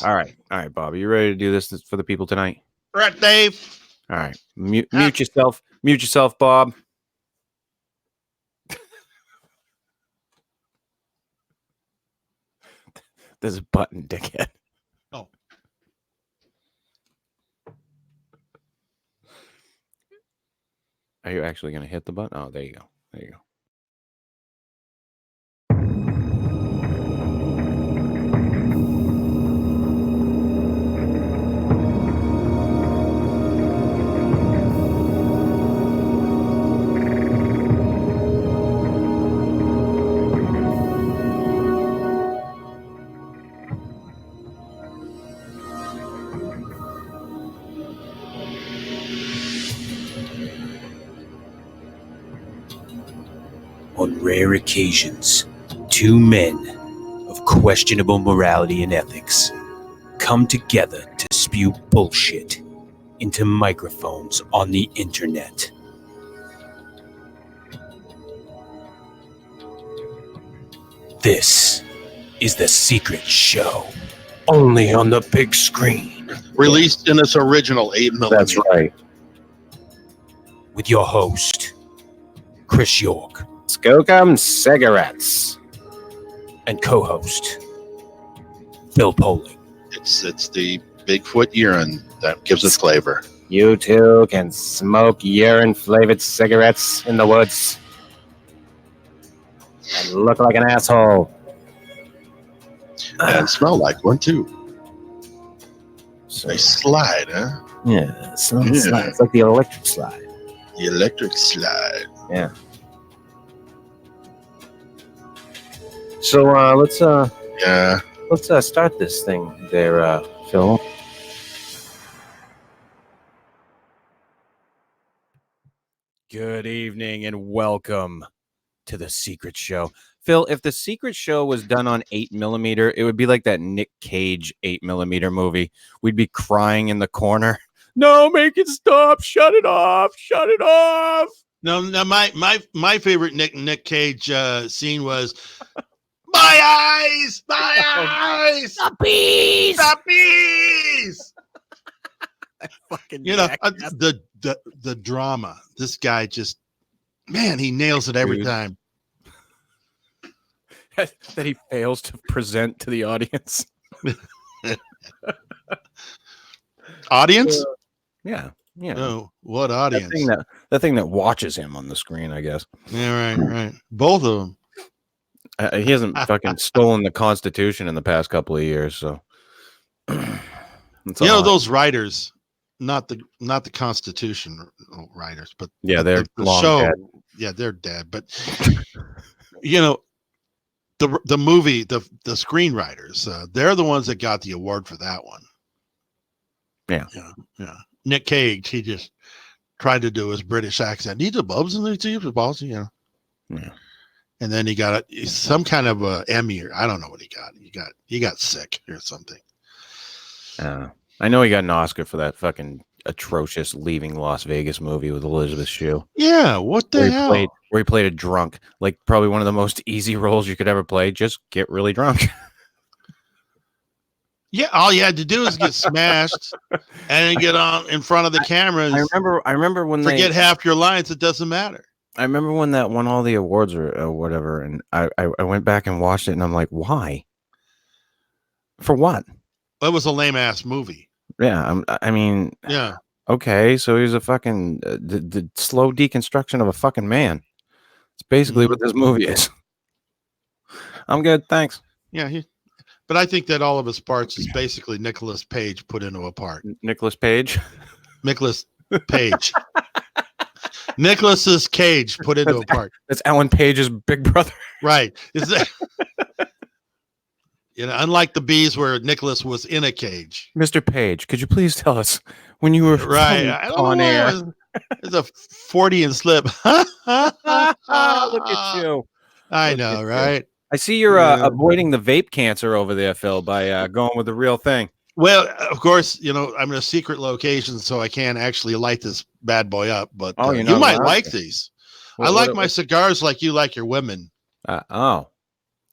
All right, Bob. Are you ready to do this for the people tonight? Right, Dave. All right, mute yourself. Mute yourself, Bob. There's a button, dickhead. Oh. Are you actually going to hit the button? Oh, there you go. There you go. On rare occasions, two men of questionable morality and ethics come together to spew bullshit into microphones on the internet. This is The Secret Show, only on the big screen. Released in its original 8mm. That's right. With your host, Chris York. Skookum Cigarettes. And co-host, Phil Poling. It's the Bigfoot urine that gives it flavor. You too can smoke urine-flavored cigarettes in the woods and look like an asshole. And smell like one, too. So, They slide, huh? yeah, slide. It's like the electric slide. The electric slide. Yeah. So let's start this thing there, Phil. Good evening and welcome to The Secret Show. Phil, if The Secret Show was done on 8mm, it would be like that Nic Cage 8mm movie. We'd be crying in the corner. No, make it stop. Shut it off. Shut it off. No, my favorite Nic Cage scene was my eyes, Puppies. Fucking the drama. This guy just, man, he nails it every time. That he fails to present to the audience. Audience? Yeah. Oh, what audience? That thing that watches him on the screen, I guess. Yeah, right. Both of them. He hasn't fucking stolen the Constitution in the past couple of years, so. Those writers, not the Constitution writers, but yeah, they're the long show. dead. Yeah, they're dead. But the movie, the screenwriters, they're the ones that got the award for that one. Yeah. Nic Cage, he just tried to do his British accent. He's a bubs and the balls, Yeah. And then he got some kind of a Emmy, or I don't know what he got. He got sick or something. I know he got an Oscar for that fucking atrocious Leaving Las Vegas movie with Elizabeth Shue. Yeah, what the hell? Where he played a drunk, like probably one of the most easy roles you could ever play. Just get really drunk. Yeah, all you had to do is get smashed and then get on in front of the cameras. I remember when forget half your lines. It doesn't matter. I remember when that won all the awards or whatever, and I went back and watched it, and I'm like, why? For what? It was a lame ass movie. Yeah, I mean, yeah. Okay, so he's a fucking the slow deconstruction of a fucking man. It's basically what this movie is. I'm good, thanks. Yeah, but I think that all of his parts is basically Nicolas Cage put into a part. Nicolas Cage. Nicolas's Cage put into a part. That's Ellen Page's big brother. Right. Is that unlike the bees where Nicholas was in a cage. Mr. Page, could you please tell us when you were on air? It's a 40 and slip. Look at you. I know, right? I see you're avoiding the vape cancer over there, Phil, by going with the real thing. Well, of course, I'm in a secret location, so I can't actually light this bad boy up. But you might like these. I like my cigars like you like your women. Oh,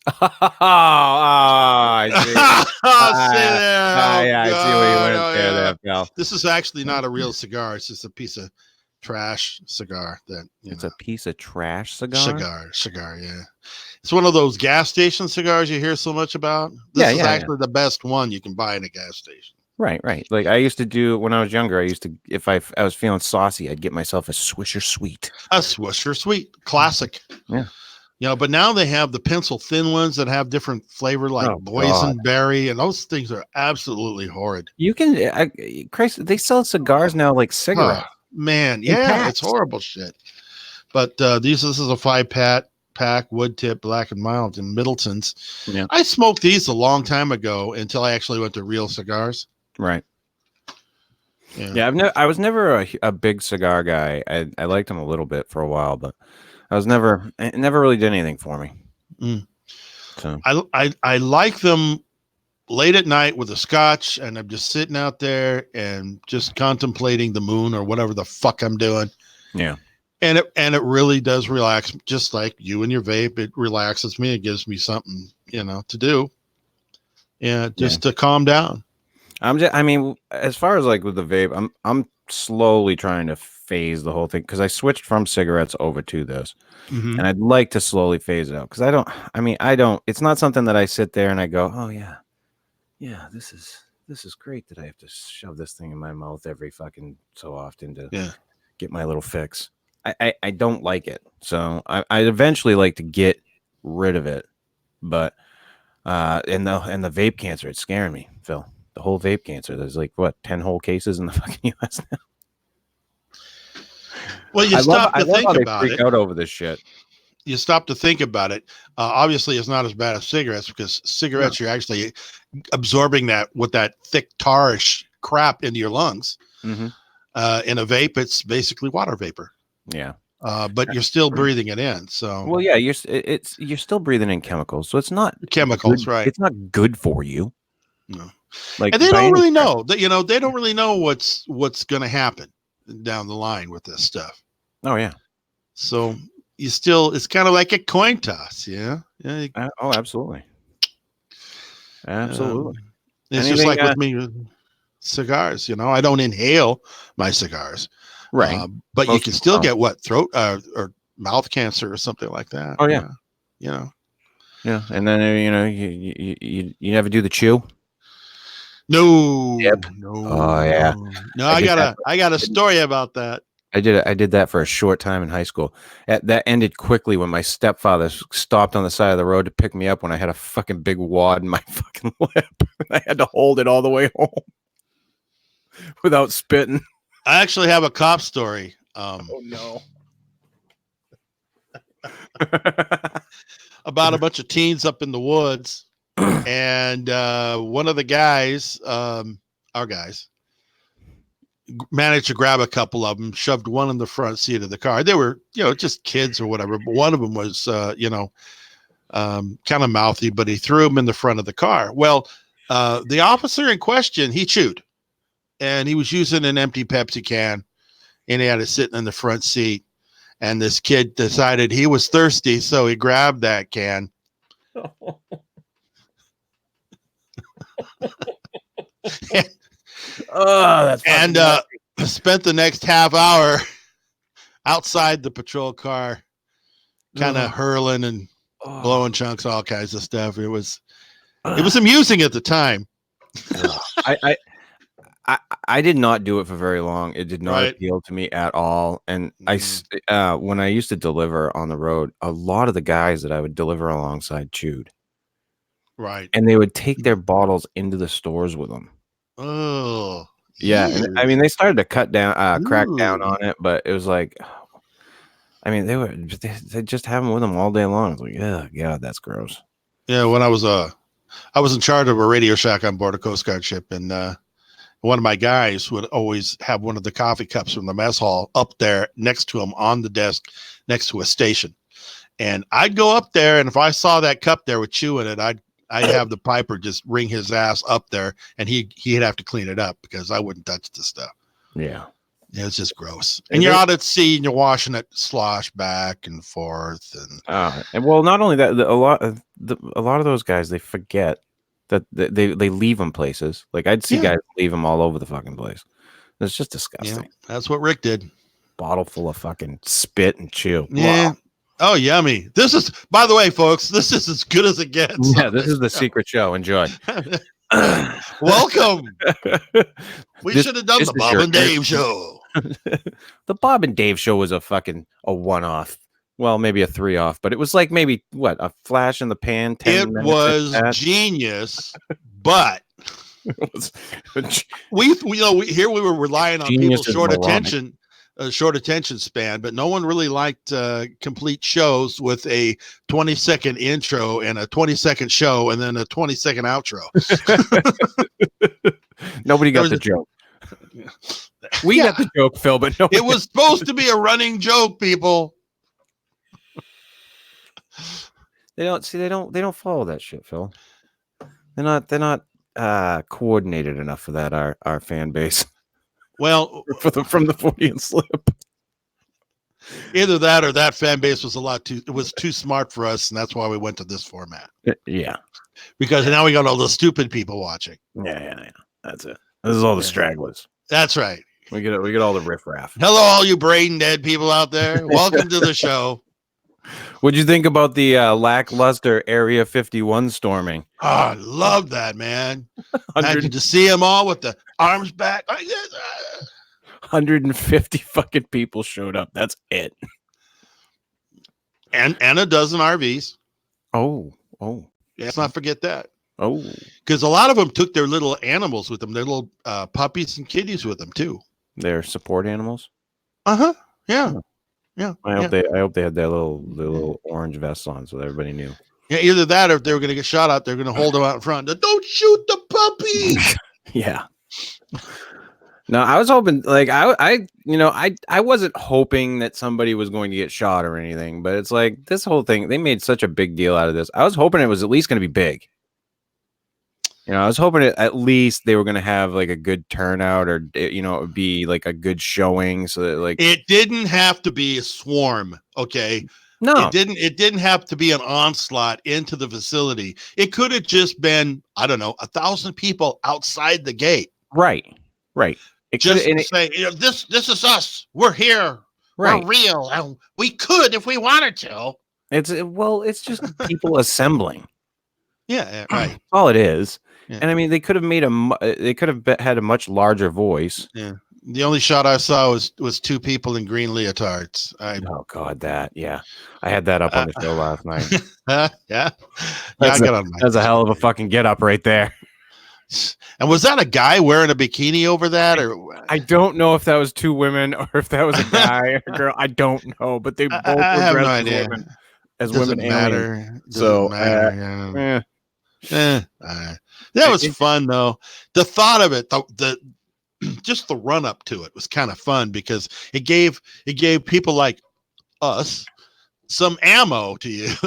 I see. Say there. Yeah, I see where you went there, pal. This is actually not a real cigar. It's just a piece of trash cigar that it's a piece of trash cigar. Cigar. Yeah, it's one of those gas station cigars you hear so much about. This is actually the best one you can buy in a gas station. Right. Like I used to do when I was younger. If I was feeling saucy, I'd get myself a Swisher Sweet. A Swisher Sweet, classic. Yeah. You know, but now they have the pencil thin ones that have different flavor, like boysenberry, and those things are absolutely horrid. You can, Christ, they sell cigars now like cigarettes. Man, yeah, it's horrible shit. But this is a 5-pack wood tip, black and mild in Middleton's. Yeah. I smoked these a long time ago until I actually went to real cigars. Right. Yeah, I was never a big cigar guy. I liked them a little bit for a while, but it never really did anything for me. So I like them late at night with a scotch, and I'm just sitting out there and just contemplating the moon or whatever the fuck I'm doing. Yeah. And it really does relax, just like you and your vape. It relaxes me. It gives me something, to do. Yeah, just to calm down. As far as like with the vape, I'm slowly trying to phase the whole thing because I switched from cigarettes over to this, and I'd like to slowly phase it out because I don't. It's not something that I sit there and I go, oh yeah, this is great that I have to shove this thing in my mouth every fucking so often to get my little fix. I don't like it, so I eventually like to get rid of it, but and the vape cancer, it's scaring me, Phil. The whole vape cancer. There's like 10 whole cases in the fucking US now. Well, you stop to think about it. Out over this shit. You stop to think about it. Obviously, it's not as bad as cigarettes because cigarettes, you're actually absorbing that thick tarish crap into your lungs. In a vape, it's basically water vapor. Yeah. But you're still breathing it in. So well, yeah, you're still breathing in chemicals. So it's not chemicals, right? It's not good for you. No. Like, and they don't really know that. They don't really know what's going to happen down the line with this stuff. Oh yeah. So it's kind of like a coin toss. Yeah. Oh, absolutely. Absolutely. It's just like with me with cigars. I don't inhale my cigars. Right. But you can still get throat or mouth cancer or something like that. Oh yeah. Yeah. And then you never do the chew. No. Yep. No. Oh yeah. No, I got a story about that. I did that for a short time in high school. That ended quickly when my stepfather stopped on the side of the road to pick me up when I had a fucking big wad in my fucking lip. I had to hold it all the way home without spitting. I actually have a cop story. Oh no. About a bunch of teens up in the woods. And one of the guys, our guys, managed to grab a couple of them, shoved one in the front seat of the car. They were, just kids or whatever. But one of them was, kind of mouthy, but he threw them in the front of the car. Well, the officer in question, he chewed, and he was using an empty Pepsi can, and he had it sitting in the front seat. And this kid decided he was thirsty, so he grabbed that can. And spent the next half hour outside the patrol car, kind of hurling and blowing chunks, all kinds of stuff. It was amusing at the time. I did not do it for very long. It did not appeal to me at all. And when I used to deliver on the road, a lot of the guys that I would deliver alongside chewed. Right. And they would take their bottles into the stores with them. Oh. Yeah. And, they started to crack down on it, but it was like, they just have them with them all day long. It's like, yeah, God, that's gross. Yeah. When I was in charge of a Radio Shack on board a Coast Guard ship, and one of my guys would always have one of the coffee cups from the mess hall up there next to him on the desk next to a station. And I'd go up there, and if I saw that cup there with chew in it, I'd have the piper just ring his ass up there, and he'd have to clean it up because I wouldn't touch the stuff. Yeah. Yeah, it's just gross. And you're out at sea and you're washing it slosh back and forth. And well, not only that, a lot of those guys, they forget that they leave them places. Like I'd see guys leave them all over the fucking place. It's just disgusting. Yeah, that's what Rick did. Bottle full of fucking spit and chew. Yeah. Wow. Oh, yummy. This is, by the way, folks, this is as good as it gets. Yeah, this is the secret show. Enjoy. Welcome. We should have done the Bob and Dave show. The Bob and Dave show was a one-off. Well, maybe a 3-off, but it was like maybe what, a flash in the pan. It was genius, but we were relying on people's short attention span, but no one really liked complete shows with a 20-second intro and a 20-second show and then a 20-second outro. Nobody got the joke. We got the joke, Phil, but no. It was supposed to be a running joke, people. They don't follow that shit, Phil. They're not coordinated enough for that. Our fan base. Well, from the 40 and slip. Either that or that fan base was too smart for us, and that's why we went to this format. Yeah. Because now we got all the stupid people watching. Yeah. That's it. This is all the stragglers. That's right. We get all the riffraff. Hello, all you brain dead people out there. Welcome to the show. What'd you think about the lackluster Area 51 storming? Oh, I love that, man. Imagine to see them all with the arms back. 150 fucking people showed up. That's it. And a dozen RVs. Oh. Let's not forget that. Oh. Because a lot of them took their little animals with them, their little puppies and kitties with them, too. Their support animals? Uh-huh. Yeah. Yeah. I hope they had their little orange vests on so everybody knew. Yeah, either that or if they were going to get shot out, they're going to hold them out in front. Don't shoot the puppy. Yeah. No, I was hoping, like, I wasn't hoping that somebody was going to get shot or anything, but it's like this whole thing, they made such a big deal out of this. I was hoping it was at least going to be big. I was hoping at least they were going to have like a good turnout, or it would be like a good showing, so that like it didn't have to be a swarm. Okay, no, it didn't have to be an onslaught into the facility. It could have just been 1,000 people outside the gate. Right. It just say this is us. We're here. Right. We're real. And we could if we wanted to. It's just people assembling. Yeah, right. That's all it is. Yeah. And I mean, they could have had a much larger voice. Yeah. The only shot I saw was two people in green leotards. Oh God, I had that up on the show last night. Yeah. That's a hell of a fucking get up right there. And was that a guy wearing a bikini over that, or I don't know if that was two women or if that was a guy or a girl. I don't know, but they both were dressed no idea. as women. Matter. So that was fun though. The thought of it, the just the run up to it was kind of fun because it gave people like us some ammo to use.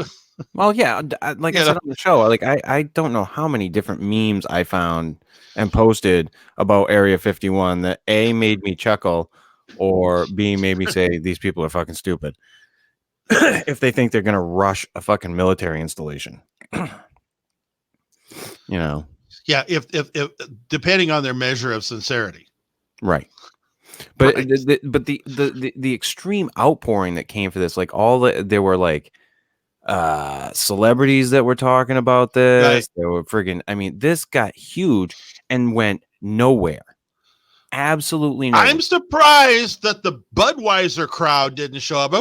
Well, yeah, like I said on the show, like I don't know how many different memes I found and posted about Area 51 that A, made me chuckle, or B, made me say these people are fucking stupid if they think they're gonna rush a fucking military installation. Yeah, if depending on their measure of sincerity, right. But the extreme outpouring that came for this, like there were like celebrities that were talking about this. Right. They were friggin', I mean, this got huge and went nowhere. Absolutely nowhere. I'm surprised that the Budweiser crowd didn't show up.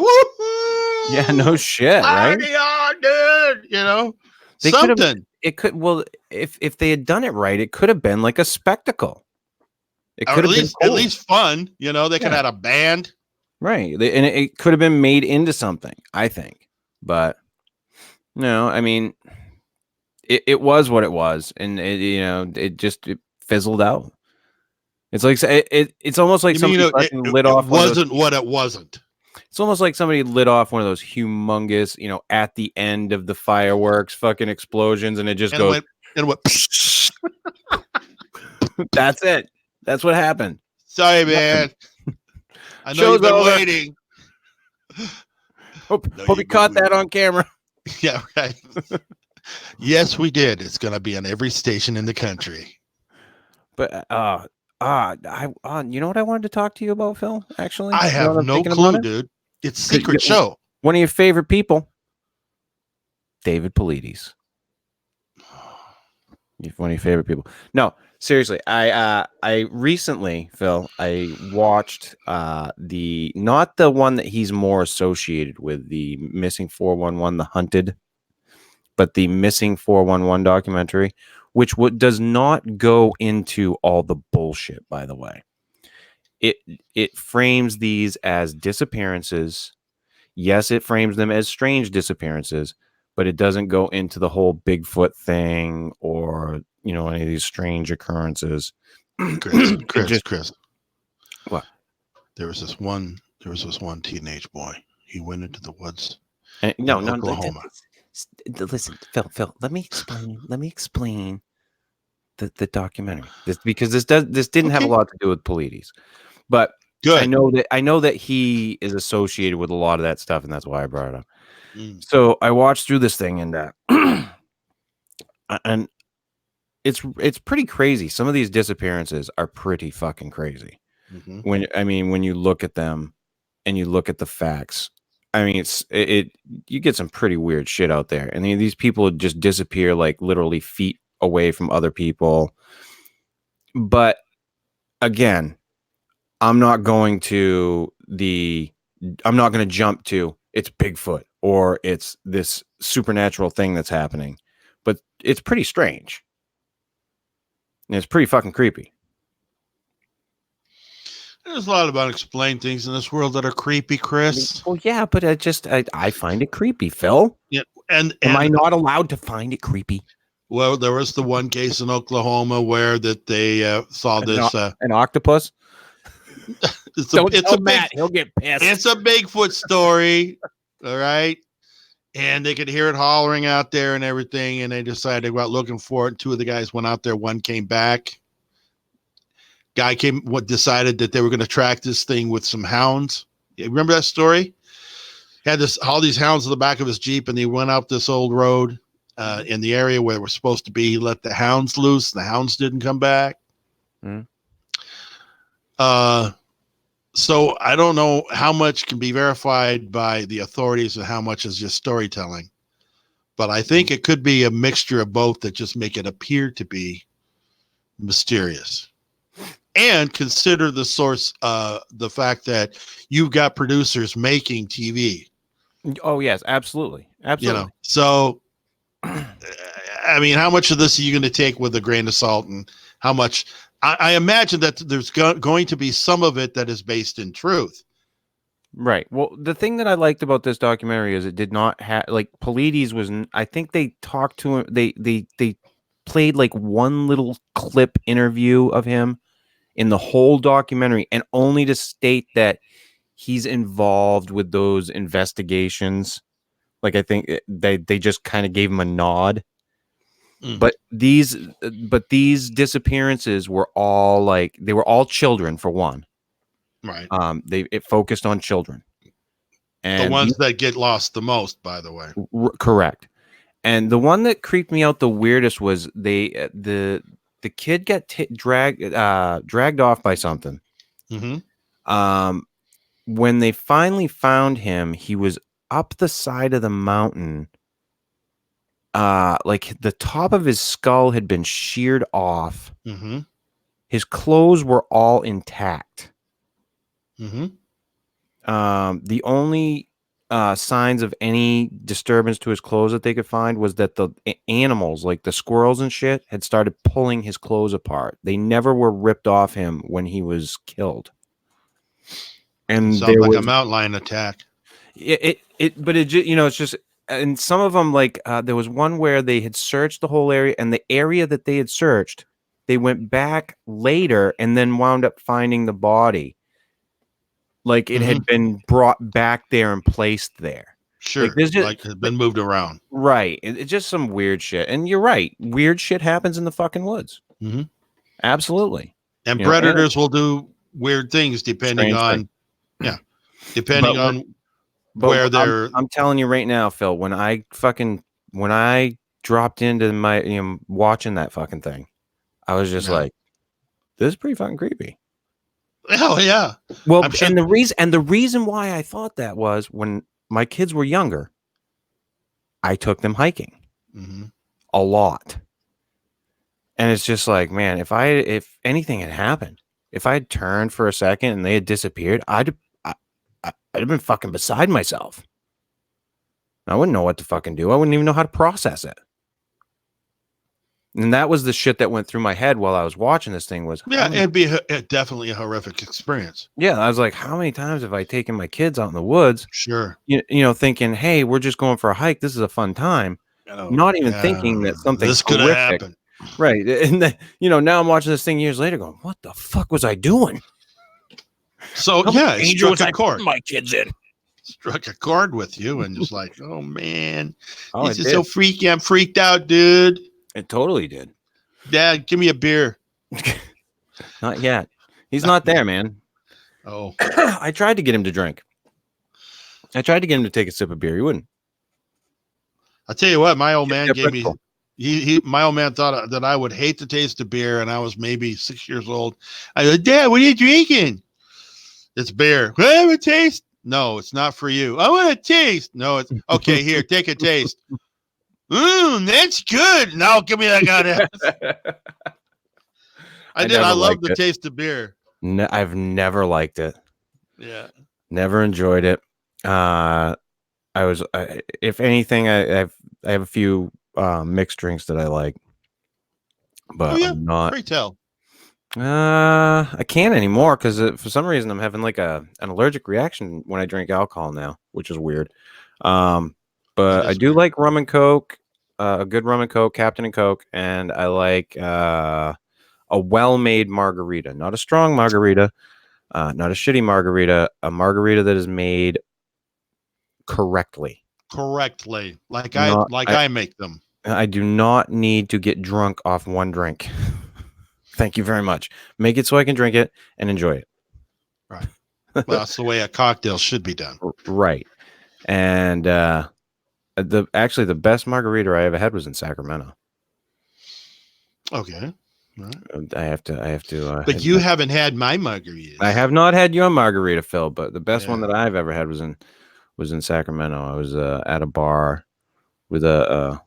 Yeah, no shit, right? Dude, something. If they had done it right, it could have been like a spectacle. It could have been cool. At least fun. They could have had a band, right? And it could have been made into something, I think. But no, I mean, it was what it was, and it fizzled out. It's like it's almost like somebody lit off. It wasn't what it wasn't. It's almost like somebody lit off one of those humongous, at the end of the fireworks, fucking explosions, and it just goes. That's it. That's what happened. Sorry, man. I know Show's you've been over. waiting. Hope No, you you've caught been that on camera. Yeah, right. Yes, we did. It's going to be on every station in the country. But you know what I wanted to talk to you about, Phil? Actually, I You know have what I'm no thinking clue, about it? dude. It's 'Cause secret show. One of your favorite people, David Paulides. One of your favorite people. No, seriously. I recently, Phil, I watched the not the one that he's more associated with, the Missing 411, The Hunted, but the Missing 411 documentary, which does not go into all the bullshit, by the way. It frames these as disappearances. Yes, it frames them as strange disappearances, but it doesn't go into the whole Bigfoot thing or, any of these strange occurrences. Chris. What? There was this one teenage boy. He went into the woods No, in Oklahoma. Listen, Phil, let me explain the documentary. Because this didn't have a lot to do with Paulides. But Good. I know that he is associated with a lot of that stuff, and that's why I brought it up. So I watched through this thing, and and it's pretty crazy. Some of these disappearances are pretty fucking crazy. Mm-hmm. When you look at them and you look at the facts, you get some pretty weird shit out there. And these people just disappear like literally feet away from other people. But again, I'm not going to jump to it's Bigfoot or it's this supernatural thing that's happening, but it's pretty strange. And it's pretty fucking creepy. There's a lot of unexplained things in this world that are creepy, Chris. Well, yeah, but I find it creepy, Phil. Yeah, and am I not allowed to find it creepy? Well, there was the one case in Oklahoma where that they saw an octopus. Don't tell Matt, he'll get pissed. It's a Bigfoot story, all right. And they could hear it hollering out there and everything, and they decided to go out looking for it. Two of the guys went out there. One came back. Guy decided that they were going to track this thing with some hounds. You remember that story? He had all these hounds in the back of his Jeep, and he went up this old road in the area where they were supposed to be. He let the hounds loose. The hounds didn't come back. So I don't know how much can be verified by the authorities and how much is just storytelling. But I think it could be a mixture of both that just make it appear to be mysterious. And consider the source, the fact that you've got producers making TV. Oh, yes, absolutely. Absolutely. So, I mean, how much of this are you going to take with a grain of salt, and how much? I imagine that there's going to be some of it that is based in truth. Right. Well, the thing that I liked about this documentary is it did not have, like, Paulides was, I think they talked to him. They played like one little clip interview of him in the whole documentary, and only to state that he's involved with those investigations. Like, I think they just kind of gave him a nod. But these disappearances were all they were all children, for one. Right. It focused on children. And the ones that get lost the most, by the way. Correct. And the one that creeped me out the weirdest was the kid got dragged off by something. Mm-hmm. When they finally found him, he was up the side of the mountain. Like the top of his skull had been sheared off. Mm-hmm. His clothes were all intact. Mm-hmm. The only signs of any disturbance to his clothes that they could find was that the animals, like the squirrels and shit, had started pulling his clothes apart. They never were ripped off him when he was killed. And sounds like a mountain lion attack. It's just, and some of them, like there was one where they had searched the whole area, and the area that they had searched, they went back later and then wound up finding the body. Like it had been brought back there and placed there. Sure. Like it had been moved around. Right. It's just some weird shit. And you're right. Weird shit happens in the fucking woods. Mm-hmm. Absolutely. And predators will do weird things depending on Yeah. Depending on where they're. I'm telling you right now, Phil, when I dropped into my, watching that fucking thing, I was just like, this is pretty fucking creepy. Hell yeah. Well, and the reason why I thought that was when my kids were younger, I took them hiking a lot. And it's just like, man, if anything had happened, if I had turned for a second and they had disappeared, I'd have been fucking beside myself. I wouldn't know what to fucking do. I wouldn't even know how to process it. And that was the shit that went through my head while I was watching this thing was. Yeah, it'd be definitely a horrific experience. Yeah, I was like, how many times have I taken my kids out in the woods? Sure. Thinking, hey, we're just going for a hike. This is a fun time. Not even thinking that something this could happen. Right. And then, now I'm watching this thing years later going, what the fuck was I doing? So, it struck a chord. My kids in. Struck a chord with you and just like, oh, man. Oh, this is so freaky. I'm freaked out, dude. It totally did. Dad, give me a beer. Not yet. He's not there, man. Oh. I tried to get him to drink. I tried to get him to take a sip of beer. He wouldn't. I'll tell you what, my old man gave me... my old man thought that I would hate the taste of beer, and I was maybe 6 years old. I said, Dad, what are you drinking? It's beer. Will I have a taste? No, it's not for you. I want a taste. No, it's okay. Here, take a taste. That's good. Now give me that goddamn. I love the taste of beer. No, I've never liked it. Yeah. Never enjoyed it. If anything, I have a few mixed drinks that I like, but I'm not. Pray tell. I can't anymore because for some reason I'm having like an allergic reaction when I drink alcohol now, which is weird. But I do like rum and Coke, a good rum and Coke, Captain and Coke, and I like a well-made margarita, not a strong margarita, not a shitty margarita, a margarita that is made correctly. Like I make them. I do not need to get drunk off one drink. Thank you very much. Make it so I can drink it and enjoy it. Right. Well, that's the way a cocktail should be done. Right. And the best margarita I ever had was in Sacramento. Okay. Right. I have to. But you haven't had my margarita. I have not had your margarita, Phil. But the best one that I've ever had was in Sacramento. I was at a bar with a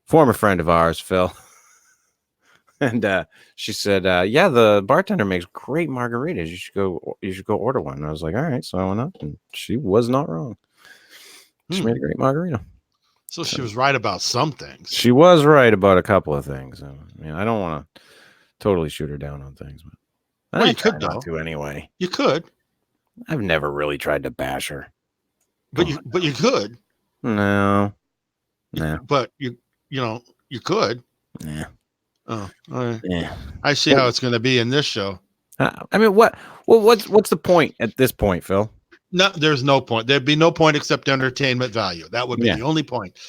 former friend of ours, Phil. And she said, yeah, the bartender makes great margaritas. You should go order one. And I was like, all right. So I went up and she was not wrong. She made a great margarita. So she was right about some things. She was right about a couple of things. I don't want to totally shoot her down on things, but you could not to anyway. You could. I've never really tried to bash her. But you could. No. But you could. Yeah. Oh, all right. Yeah. I see how it's going to be in this show. What's the point at this point, Phil? No, there's no point. There'd be no point except entertainment value. That would be the only point.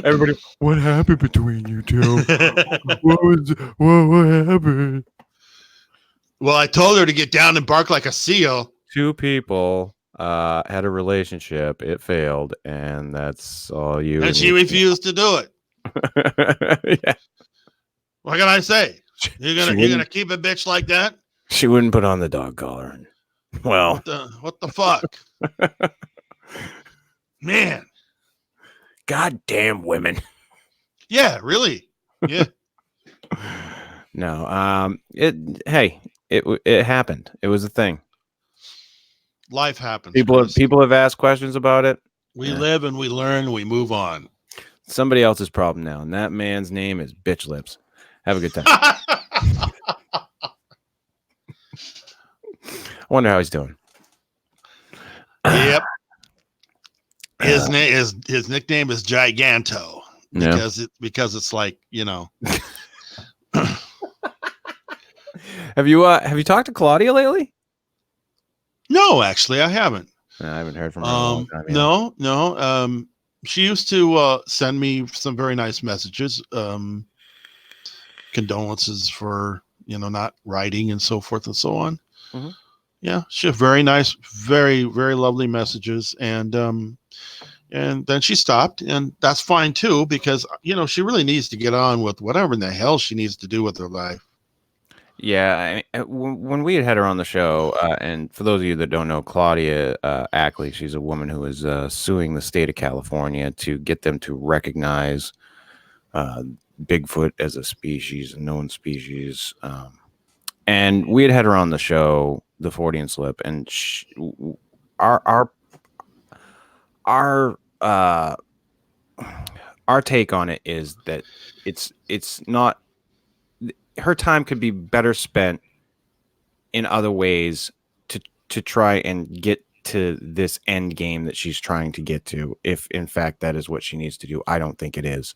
Everybody, what happened between you two? what happened? Well, I told her to get down and bark like a seal. Two people had a relationship. It failed, and that's all you. And she refused to do it. Yeah. What can I say? You're gonna keep a bitch like that? She wouldn't put on the dog collar. Well, what the fuck? Man. Goddamn women. Yeah, really. Yeah. No. It happened. It was a thing. Life happens. People have asked questions about it. We live and we learn and we move on. Somebody else's problem now, and that man's name is Bitch Lips. Have a good time. I wonder how he's doing. Yep. His nickname is Giganto because it's like, Have you talked to Claudia lately? No, actually, I haven't. I haven't heard from her in a long time. No. She used to send me some very nice messages, condolences for not writing and so forth and so on. Mm-hmm. Yeah, she had very nice, very, very lovely messages. And then she stopped, and that's fine too, because, she really needs to get on with whatever in the hell she needs to do with her life. Yeah, when we had her on the show, and for those of you that don't know, Claudia Ackley, she's a woman who is suing the state of California to get them to recognize Bigfoot as a species, a known species. And we had her on the show, the Freudian slip, and our take on it is that it's not. Her time could be better spent in other ways to try and get to this end game that she's trying to get to, if in fact that is what she needs to do. I don't think it is.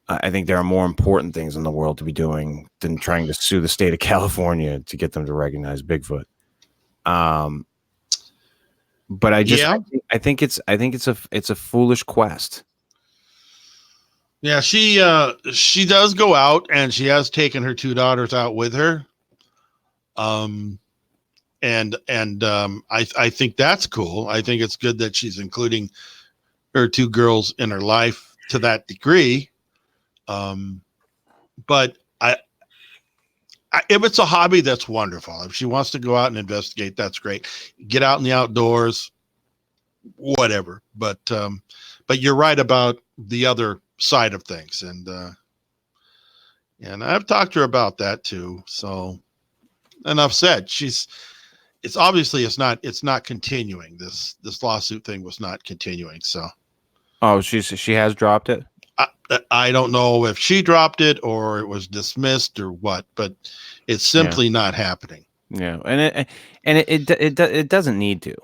I think there are more important things in the world to be doing than trying to sue the state of California to get them to recognize Bigfoot. But I think it's a foolish quest. Yeah, she does go out, and she has taken her 2 daughters out with her. I think that's cool. I think it's good that she's including her 2 girls in her life to that degree. But if it's a hobby, that's wonderful. If she wants to go out and investigate, that's great. Get out in the outdoors, whatever. But you're right about the other side of things, and I've talked to her about that too. So enough said. It's not continuing. This lawsuit thing was not continuing. So she has dropped it. I don't know if she dropped it or it was dismissed or what, but it's simply not happening. Yeah, and it doesn't need to.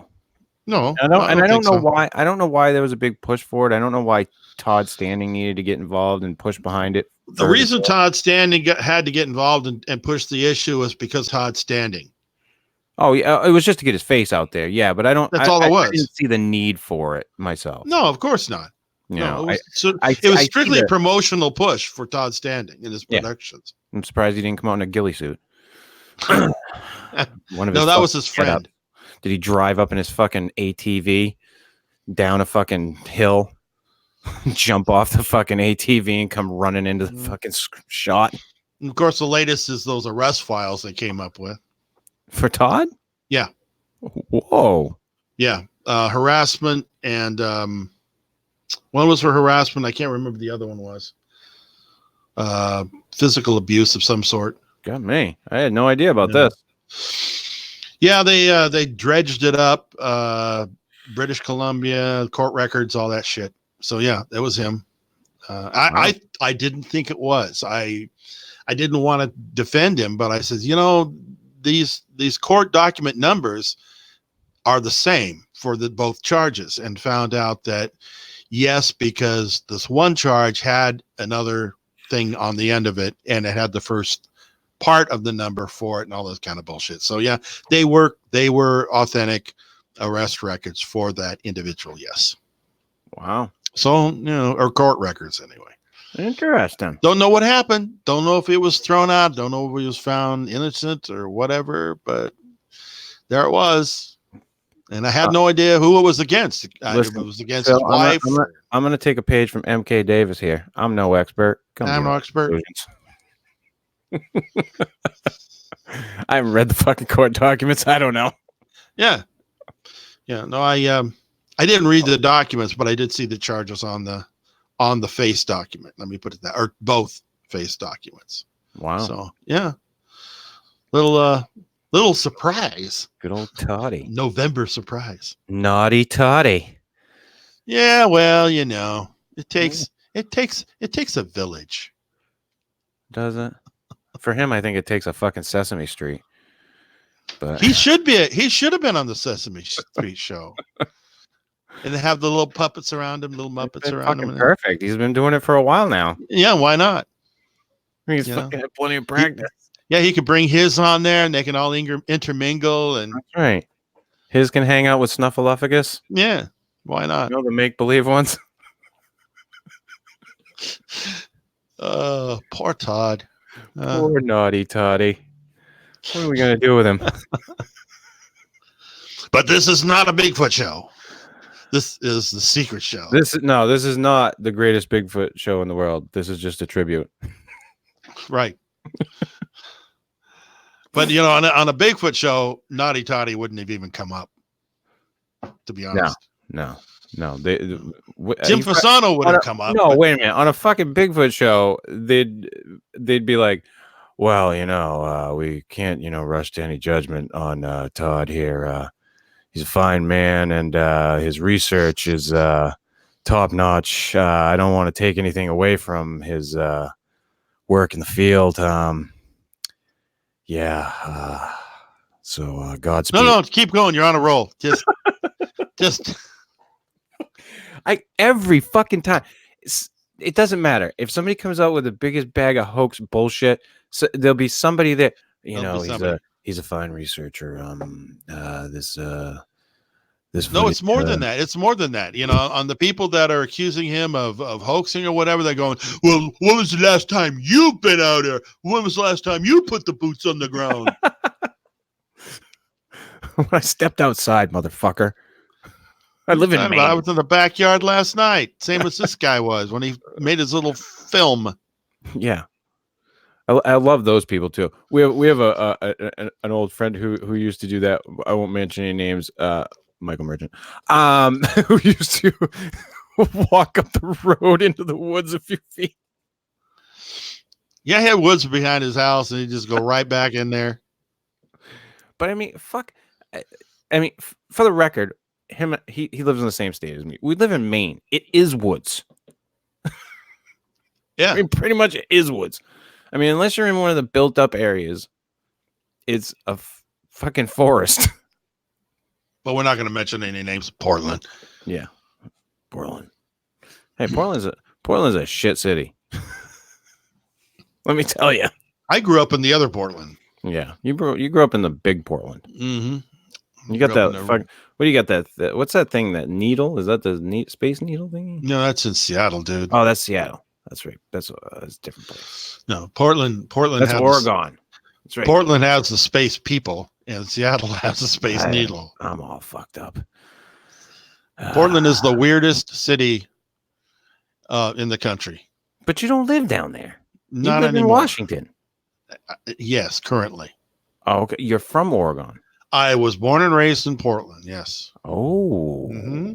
No, I don't know why. I don't know why there was a big push for it. I don't know why Todd Standing needed to get involved and push behind it. The reason Todd Standing had to get involved and push the issue was because Todd Standing. Oh yeah, it was just to get his face out there. Yeah, but that's all it was. I didn't see the need for it myself. No, of course not. It was strictly a promotional push for Todd Standing in his productions. I'm surprised he didn't come out in a ghillie suit. That was his friend. Did he drive up in his fucking ATV down a fucking hill, jump off the fucking ATV, and come running into the fucking shot? And of course, the latest is those arrest files they came up with for Todd. Yeah. Whoa. Yeah. Harassment and one was for harassment. I can't remember the other one was. Physical abuse of some sort. Got me. I had no idea about this. Yeah, they dredged it up. British Columbia, court records, all that shit. So yeah, that was him. I didn't think it was. I didn't want to defend him, but I said, these court document numbers are the same for both charges, and found out that yes, because this one charge had another thing on the end of it, and it had the first part of the number for it and all this kind of bullshit. So yeah, they were authentic arrest records for that individual. Yes. Wow. So, or court records anyway. Interesting. Don't know what happened. Don't know if it was thrown out. Don't know if he was found innocent or whatever, but there it was. And I had no idea who it was against. Listen, it was against Phil, his wife. I'm going to take a page from M.K. Davis here. I'm no expert. I'm no expert. I haven't read the fucking court documents. I don't know. Yeah. No, I didn't read the documents, but I did see the charges on the face document. Let me put it that, or both face documents. Wow. So yeah, little surprise. Good old Toddy. November surprise. Naughty Toddy. Yeah, well, it takes a village. Does it? For him, I think it takes a fucking Sesame Street. But he should have been on the Sesame Street show. And they have the little puppets around him, little Muppets around him. Perfect. He's been doing it for a while now. Yeah, why not? He's fucking had plenty of practice. He could bring his on there, and they can all intermingle. And that's right. His can hang out with Snuffleupagus. Yeah, why not? The make-believe ones. Poor Todd. Poor naughty Toddy. What are we gonna do with him? But this is not a Bigfoot show. This is the secret show. This is not the greatest Bigfoot show in the world. This is just a tribute. Right. But you know, on a Bigfoot show, Naughty Toddy wouldn't have even come up. To be honest. No. Jim Fasano would have come up. No, wait a minute. On a fucking Bigfoot show, they'd be like, well, we can't, rush to any judgment on Todd here. He's a fine man, and his research is top notch. I don't want to take anything away from his work in the field. So Godspeed. No, keep going. You're on a roll. Just. Every fucking time, it doesn't matter if somebody comes out with the biggest bag of hoax bullshit. So there'll be somebody there. He's a fine researcher. This. No, it's more than that. It's more than that. On the people that are accusing him of hoaxing or whatever, they're going, well, when was the last time you've been out there? When was the last time you put the boots on the ground? When I stepped outside, motherfucker. I live in Maine. I was in the backyard last night. Same as this guy was when he made his little film. Yeah. I love those people too. We have an old friend who used to do that. I won't mention any names. Michael Merchant, who used to walk up the road into the woods a few feet. Yeah, he had woods behind his house, and he'd just go right back in there. But I mean, fuck. I mean, for the record, he lives in the same state as me. We live in Maine. It is woods. Yeah, I mean, pretty much it is woods. I mean, unless you're in one of the built-up areas, it's a fucking forest. But we're not going to mention any names. Portland. Yeah, Portland. Hey, Portland's a shit city. Let me tell you. I grew up in the other Portland. Yeah, you grew up in the big Portland. Mm-hmm. You got that. What do you got? That what's that thing? That needle? Is that the Space Needle thing? No, that's in Seattle, dude. Oh, that's Seattle. That's right. That's a different place. No, Portland. That's Oregon. That's right. Portland has the space people, and Seattle has the space needle. I'm all fucked up. Portland is the weirdest city in the country. But you don't live down there. Not you live anymore. in Washington. Yes, currently. Oh, okay. You're from Oregon. I was born and raised in Portland. Yes. Oh. Mm-hmm.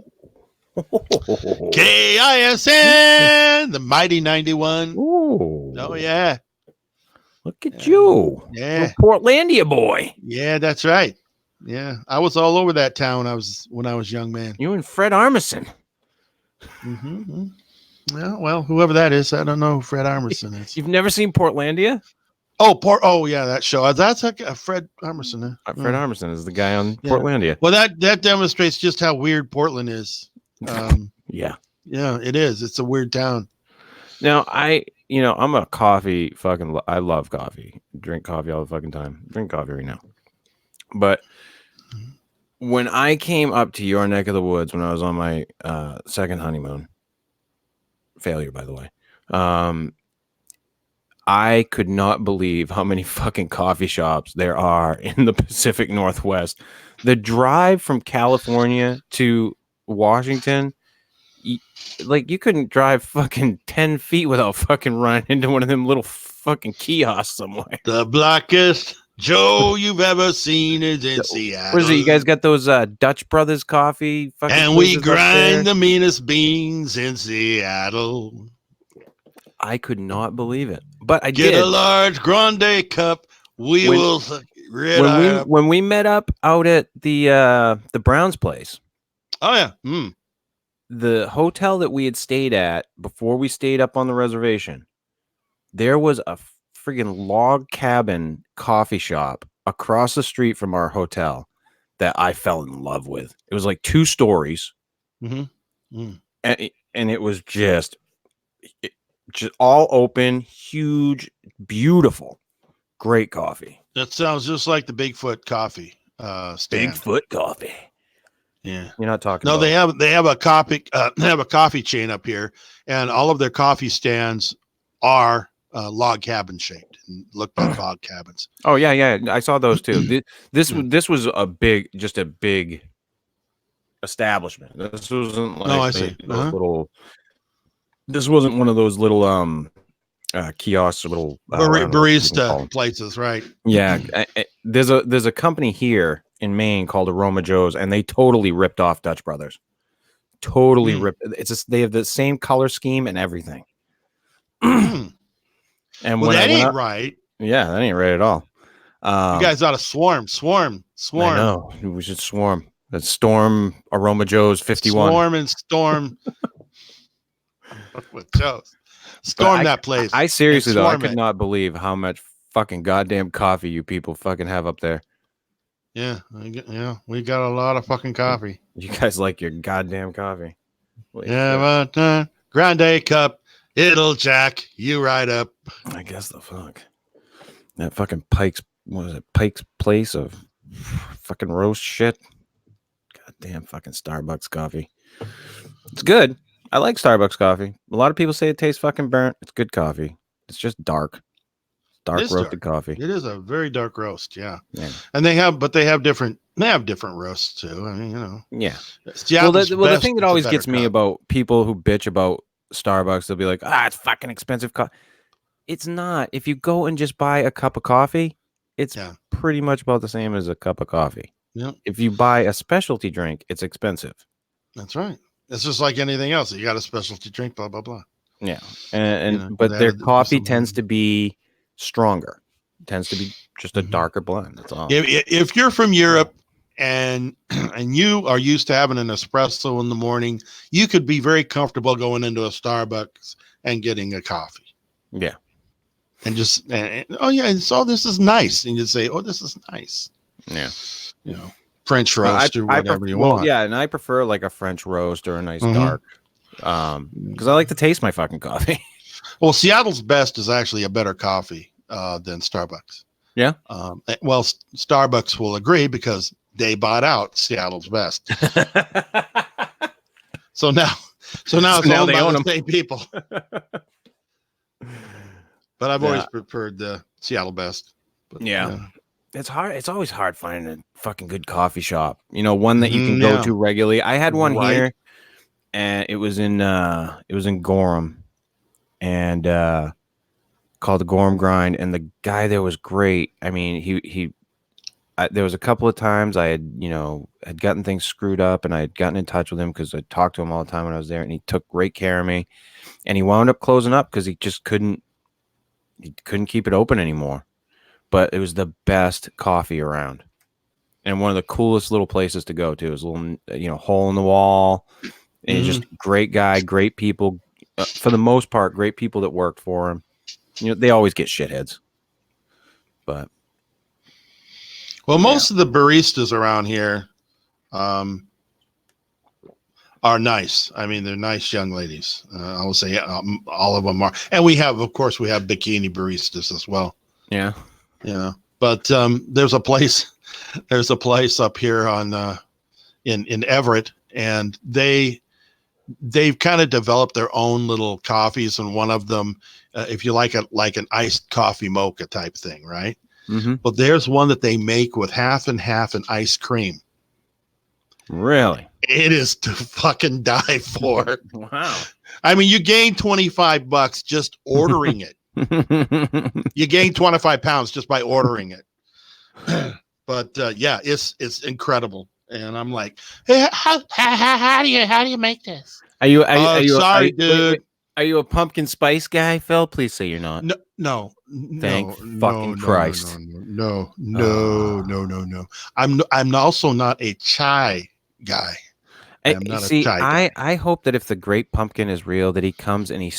KISN, the mighty 91. Ooh. Oh yeah. Look at you. Yeah. Portlandia boy. Yeah, that's right. Yeah. I was all over that town when I was a young man. You and Fred Armisen. Mm-hmm. Yeah, well, whoever that is, I don't know who Fred Armisen is. You've never seen Portlandia? Oh, yeah, that show. That's a Fred Armisen. Fred Armisen is the guy on Portlandia. Well, that demonstrates just how weird Portland is. Yeah, it is. It's a weird town. Now, I'm a coffee I love coffee. Drink coffee all the fucking time. Drink coffee right now. But when I came up to your neck of the woods when I was on my second honeymoon, failure, by the way, I could not believe how many fucking coffee shops there are in the Pacific Northwest. The drive from California to Washington, you couldn't drive fucking 10 feet without fucking running into one of them little fucking kiosks somewhere. The blackest Joe you've ever seen is in Seattle. What is it? You guys got those Dutch Brothers coffee? And we grind the meanest beans in Seattle. I could not believe it, but I Get did. a large grande cup. When we met up out at the Browns place. Oh yeah. The hotel that we had stayed at before we stayed up on the reservation, there was a friggin' log cabin coffee shop across the street from our hotel that I fell in love with. It was like 2 stories. Mm-hmm. And it was just all open, huge, beautiful, great coffee. That sounds just like the Bigfoot coffee stand. Bigfoot coffee. Yeah, you're not talking. No, about they have a coffee chain up here, and all of their coffee stands are log cabin shaped. and looked at log cabins. Oh yeah. I saw those too. This was a big establishment. This wasn't like I see. those little. This wasn't one of those little kiosks, little barista places, right? Yeah, there's a company here in Maine called Aroma Joe's, and they totally ripped off Dutch Brothers. Totally ripped. They have the same color scheme and everything. And that ain't right. Yeah, that ain't right at all. You guys ought to swarm. I know, we should swarm. Let's storm Aroma Joe's 51. Storm with Joe's. Storm that place. I seriously though, I could not believe how much fucking goddamn coffee you people fucking have up there. Yeah, we got a lot of fucking coffee. You guys like your goddamn coffee. But grande cup, it'll jack you right up. I guess the fuck. That fucking Pike's Place of fucking roast shit. Goddamn fucking Starbucks coffee. It's good. I like Starbucks coffee. A lot of people say it tastes fucking burnt. It's good coffee. It's just dark roasted coffee. It is a very dark roast, yeah. And they have different roasts too. I mean, Yeah. The thing that always gets me about people who bitch about Starbucks, they'll be like, it's fucking expensive coffee. It's not. If you go and just buy a cup of coffee, it's pretty much about the same as a cup of coffee. Yeah. If you buy a specialty drink, it's expensive. That's right. It's just like anything else. You got a specialty drink, blah, blah, blah. Yeah. But their coffee tends to be stronger. It tends to be just a darker blend. That's all. If you're from Europe and you are used to having an espresso in the morning, you could be very comfortable going into a Starbucks and getting a coffee. Yeah. And just, this is nice. And you say, this is nice. Yeah. French roast or whatever you want. Yeah, and I prefer like a French roast or a nice dark, because I like to taste my fucking coffee. Well, Seattle's Best is actually a better coffee than Starbucks. Yeah. Starbucks will agree because they bought out Seattle's Best. So now it's owned by the same people. But I've always preferred the Seattle Best. But, It's hard. It's always hard finding a fucking good coffee shop. One that you can go to regularly. I had one here, and it was in Gorham, and called the Gorham Grind. And the guy there was great. I mean, there was a couple of times I had gotten things screwed up, and I had gotten in touch with him because I talked to him all the time when I was there, and he took great care of me. And he wound up closing up because he just couldn't keep it open anymore. But it was the best coffee around, and one of the coolest little places to go to. It was a little, hole in the wall, and just great guy, great people. For the most part, great people that worked for him. They always get shitheads, but most of the baristas around here are nice. I mean, they're nice young ladies. I will say all of them are, and we have bikini baristas as well. Yeah. Yeah, but there's a place up here on in Everett, and they've kind of developed their own little coffees, and one of them, if you like an iced coffee mocha type thing, right? Mm-hmm. But there's one that they make with half and half and ice cream. Really? It is to fucking die for. Wow. I mean, you gain $25 just ordering it. You gain 25 pounds just by ordering it. But it's incredible. And I'm like, hey, how do you make this? Are you sorry, dude. Are you a pumpkin spice guy, Phil? Please say you're not. No. Thank fucking Christ. No. I'm also not a chai guy. I hope that if the great pumpkin is real, that he comes and he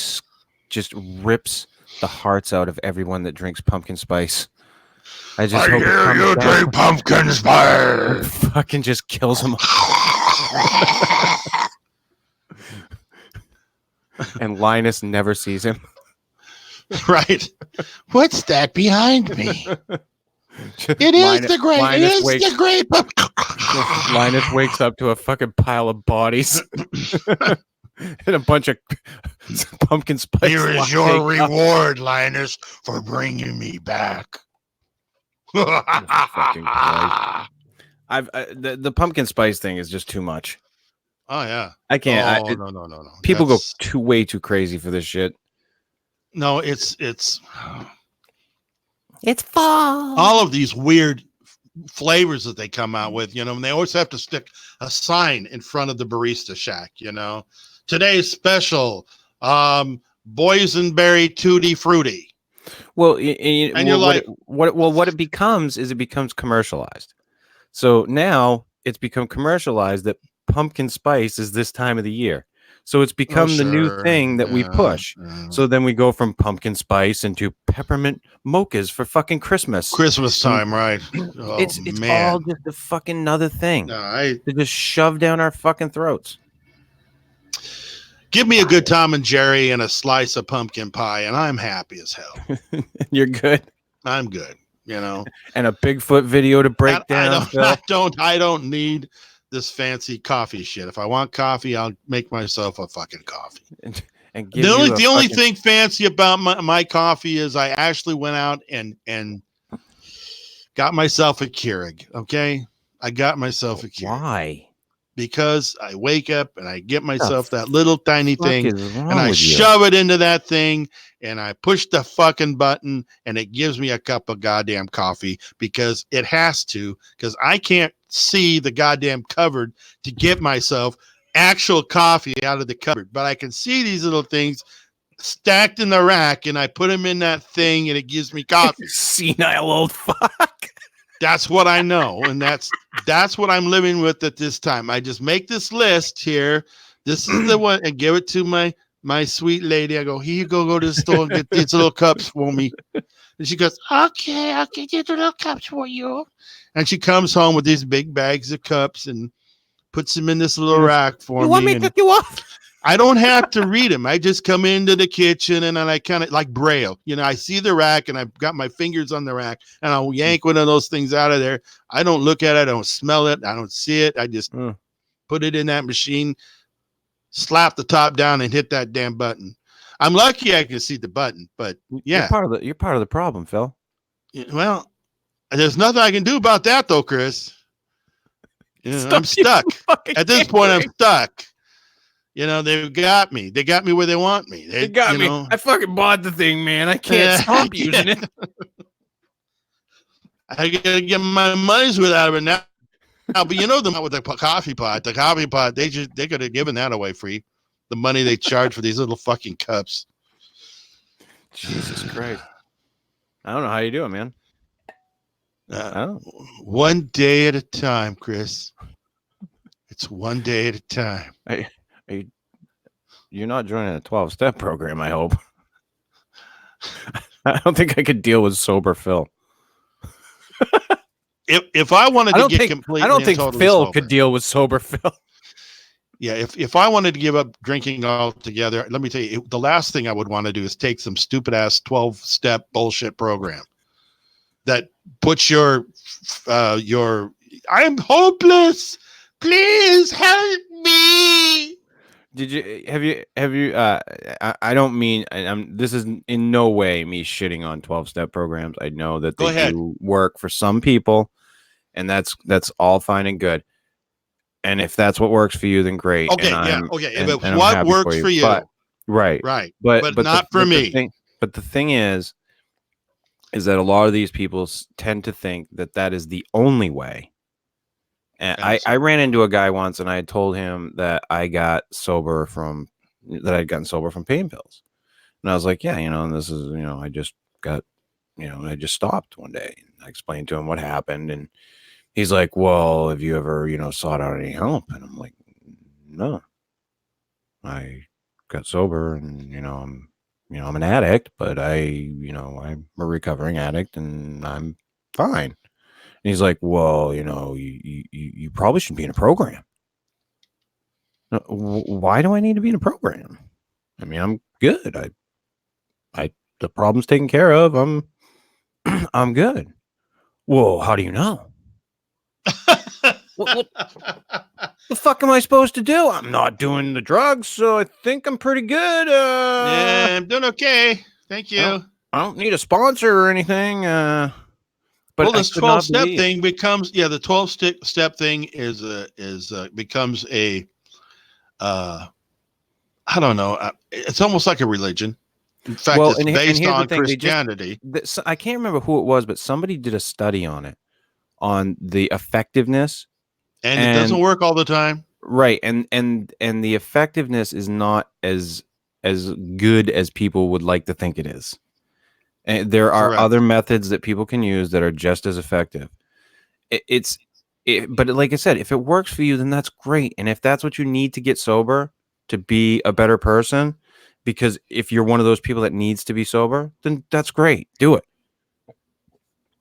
just rips the hearts out of everyone that drinks pumpkin spice. I just hope you drink pumpkin spice. Fucking just kills them. And Linus never sees him. Right. What's that behind me? It is the great pumpkin. Linus wakes up to a fucking pile of bodies. and a bunch of pumpkin spice. Here is your reward, Linus, for bringing me back. Fucking Christ. The pumpkin spice thing is just too much. Oh yeah, I can't. No. People go way too crazy for this shit. No, it's fall. all of these weird flavors that they come out with, you know, and they always have to stick a sign in front of the barista shack, you know. Today's special, boysenberry tutti frutti. Well, and you're like, what it becomes is it becomes commercialized. So now it's become commercialized that pumpkin spice is this time of the year. So it's become the new thing that we push. Yeah. So then we go from pumpkin spice into peppermint mochas for fucking Christmas time, right? Oh, it's all just a fucking another thing. No, to just shove down our fucking throats. Give me a good Tom and Jerry and a slice of pumpkin pie, and I'm happy as hell. You're good. I'm good, you know. And a Bigfoot video to break down. I don't need this fancy coffee shit. If I want coffee, I'll make myself a fucking coffee. And the only thing fancy about my coffee is I actually went out and got myself a Keurig. Okay, I got myself a Keurig. Why? Because I wake up and I get myself that little tiny thing and I with you? shove it into that thing and I push the fucking button and it gives me a cup of goddamn coffee because it has to, because I can't see the goddamn cupboard to get myself actual coffee out of the cupboard, but I can see these little things stacked in the rack and I put them in that thing and it gives me coffee. Senile old fuck. That's what I know, and that's what I'm living with at this time. I just make this list here. This is the one, and give it to my sweet lady. I go, here you go to the store and get these little cups for me. And she goes, okay, I'll get these little cups for you. And she comes home with these big bags of cups and puts them in this little rack for me. You want me to cook you off? I don't have to read them. I just come into the kitchen and I kind of like Braille. You know, I see the rack and I've got my fingers on the rack and I'll yank one of those things out of there. I don't look at it. I don't smell it. I don't see it. I just put it in that machine, slap the top down and hit that damn button. I'm lucky I can see the button, but yeah. You're part of the problem, Phil. Well, there's nothing I can do about that though, Chris. You know, I'm stuck. At this point, I'm stuck. You know, they've got me. They got me where they want me. They got me. Know. I fucking bought the thing, man. I can't stop using it. I gotta get my money's worth out of it now. But you know them with the coffee pot. The coffee pot, they could have given that away free. The money they charge for these little fucking cups. Jesus Christ. I don't know how you do it, man. One day at a time, Chris. It's one day at a time. You're not joining a 12-step program, I hope. I don't think I could deal with sober Phil. If I wanted to get completely, I don't think totally Phil sober, could deal with sober Phil. Yeah, if I wanted to give up drinking altogether, let me tell you, the last thing I would want to do is take some stupid ass 12-step bullshit program that puts your I'm hopeless. Please help me. Have you I don't mean this is in no way me shitting on 12-step programs. I know that they do work for some people and that's all fine and good. And if that's what works for you, then great. Okay, and what works for you? But, right. But not for me. But the thing is that a lot of these people tend to think that is the only way. And I ran into a guy once and I had told him that I'd gotten sober from pain pills. And I was like, yeah, and this is, I just got, I just stopped one day. And I explained to him what happened. And he's like, well, have you ever, sought out any help? And I'm like, no, I got sober and, I'm an addict, but I'm a recovering addict and I'm fine. And he's like, well, you probably should be in a program. Why do I need to be in a program? I mean, I'm good. The problem's taken care of. I'm good. Well, how do you know? What the fuck am I supposed to do? I'm not doing the drugs, so I think I'm pretty good. Yeah, I'm doing okay. Thank you. I don't need a sponsor or anything. But well, I this could not 12-step believe- thing becomes the 12-step thing becomes a I don't know. It's almost like a religion. In fact, Well, it's and based here's the on thing, Christianity. I can't remember who it was, but somebody did a study on it, on the effectiveness, And it doesn't work all the time. right? And the effectiveness is not as good as people would like to think it is. And there are Correct. other methods that people can use that are just as effective. But like I said, if it works for you, then that's great. And if that's what you need to get sober, to be a better person, because if you're one of those people that needs to be sober, then that's great. Do it.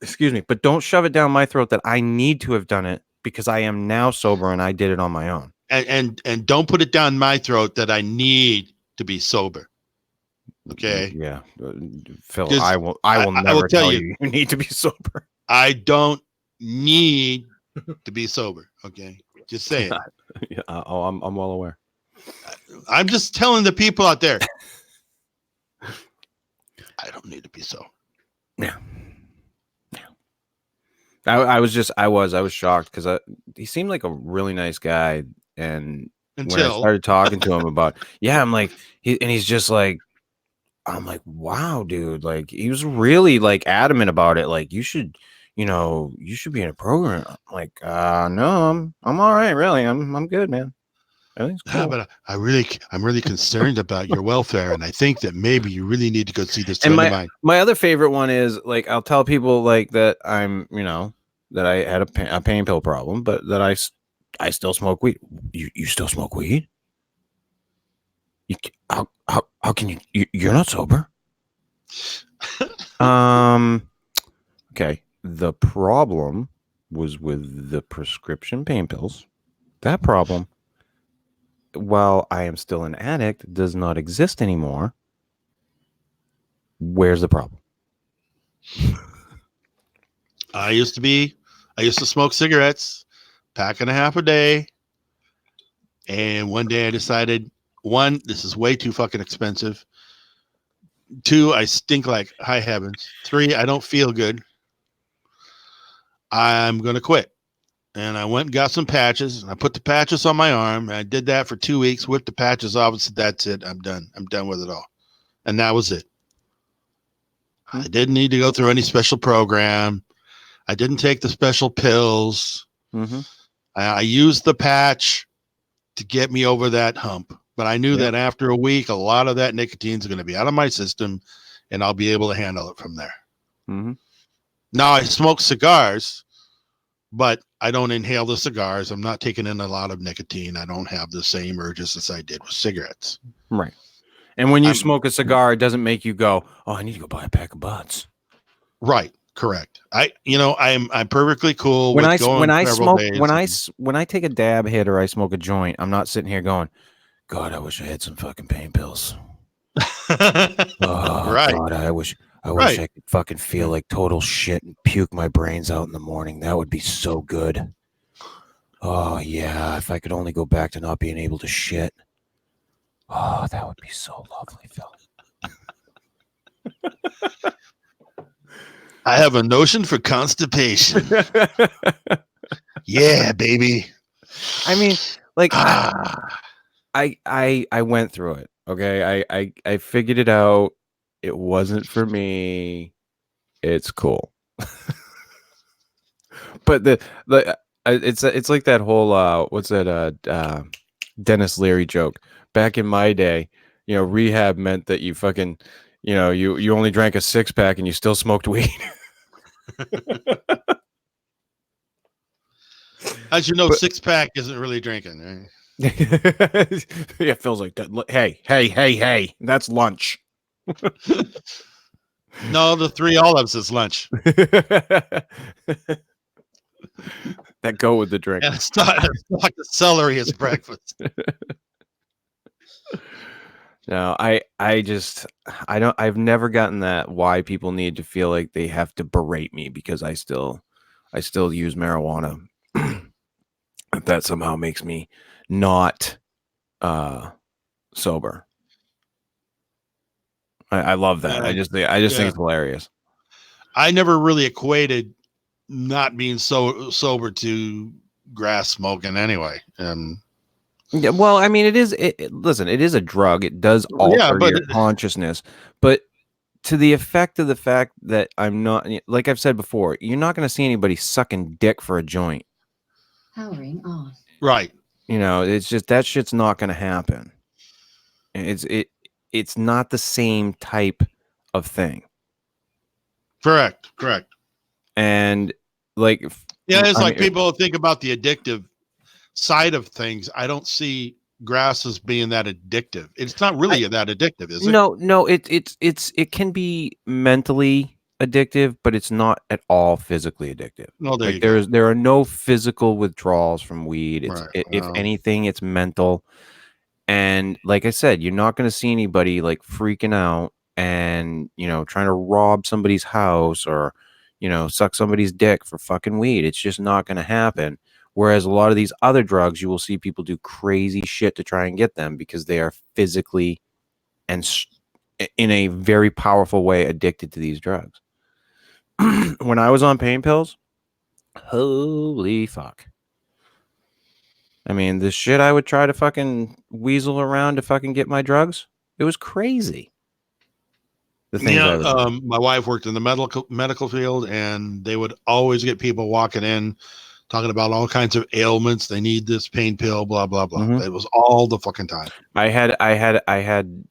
Excuse me. But don't shove it down my throat that I need to have done it because I am now sober and I did it on my own. And don't put it down my throat that I need to be sober. Okay. Yeah. Phil, I will never will tell you need to be sober. I don't need to be sober. Okay. Just saying. Yeah, I'm well aware. I'm just telling the people out there. I don't need to be sober. Yeah. I was shocked because he seemed like a really nice guy, and when I started talking to him about, I'm like, he's just like, I'm like, wow, dude, like he was really like adamant about it, like you should be in a program. I'm like, no, I'm all right, really, I'm good, man. Cool. Yeah, but I'm really concerned about your welfare, and I think that maybe you really need to go see this friend of mine. My other favorite one is like I'll tell people like that I'm that I had a pain pill problem, but that I still smoke weed. You still smoke weed? How can you're not sober? Okay. The problem was with the prescription pain pills. That problem, while I am still an addict, does not exist anymore. Where's the problem? I used to smoke cigarettes, pack and a half a day. And one day I decided, 1, this is way too fucking expensive. 2, I stink like high heavens. 3, I don't feel good. I'm going to quit. And I went and got some patches, and I put the patches on my arm. And I did that for 2 weeks, whipped the patches off, and said, that's it. I'm done. I'm done with it all. And that was it. I didn't need to go through any special program. I didn't take the special pills. Mm-hmm. I used the patch to get me over that hump. But I knew that after a week, a lot of that nicotine is going to be out of my system, and I'll be able to handle it from there. Mm-hmm. Now, I smoke cigars, but I don't inhale the cigars. I'm not taking in a lot of nicotine. I don't have the same urges as I did with cigarettes. Right. And when you smoke a cigar, it doesn't make you go, oh, I need to go buy a pack of butts. Right. Correct. I'm perfectly cool when with I going when I several smoke days. when I take a dab hit or I smoke a joint, I'm not sitting here going, God, I wish I had some fucking pain pills. Oh, right. God, I wish I could fucking feel like total shit and puke my brains out in the morning. That would be so good. Oh yeah, if I could only go back to not being able to shit. Oh, that would be so lovely, Phil. I have a notion for constipation. Yeah, baby. I mean, like I went through it. Okay. I figured it out. It wasn't for me. It's cool. But it's like that whole what's that Denis Leary joke. Back in my day, rehab meant that you fucking you only drank a 6-pack and you still smoked weed. As you know, 6-pack isn't really drinking, right? Yeah, Phil's like that. Hey, that's lunch. No, the 3 olives is lunch. That go with the drink. And it's not like the celery is breakfast. No, I've never gotten that why people need to feel like they have to berate me because I still use marijuana. that somehow makes me not sober. I love that. I just think it's hilarious. I never really equated not being sober to grass smoking anyway. Yeah, well, I mean, listen, it is a drug. It does alter your consciousness, but to the effect of the fact that I'm not, like I've said before, you're not going to see anybody sucking dick for a joint. Powering on. Right. It's just that shit's not going to happen. It's not the same type of thing. Correct. And like, it's like people think about the addictive side of things. I don't see grass as being that addictive. It's not really that addictive, is it? No, it can be mentally addictive, but it's not at all physically addictive. No, there are no physical withdrawals from weed. If anything, it's mental. And like I said, you're not going to see anybody like freaking out and trying to rob somebody's house or suck somebody's dick for fucking weed. It's just not going to happen. Whereas a lot of these other drugs, you will see people do crazy shit to try and get them because they are physically and in a very powerful way addicted to these drugs. When I was on pain pills, holy fuck. I mean, the shit I would try to fucking weasel around to fucking get my drugs, it was crazy. My wife worked in the medical field, and they would always get people walking in talking about all kinds of ailments. They need this pain pill, blah blah blah. Mm-hmm. It was all the fucking time. I had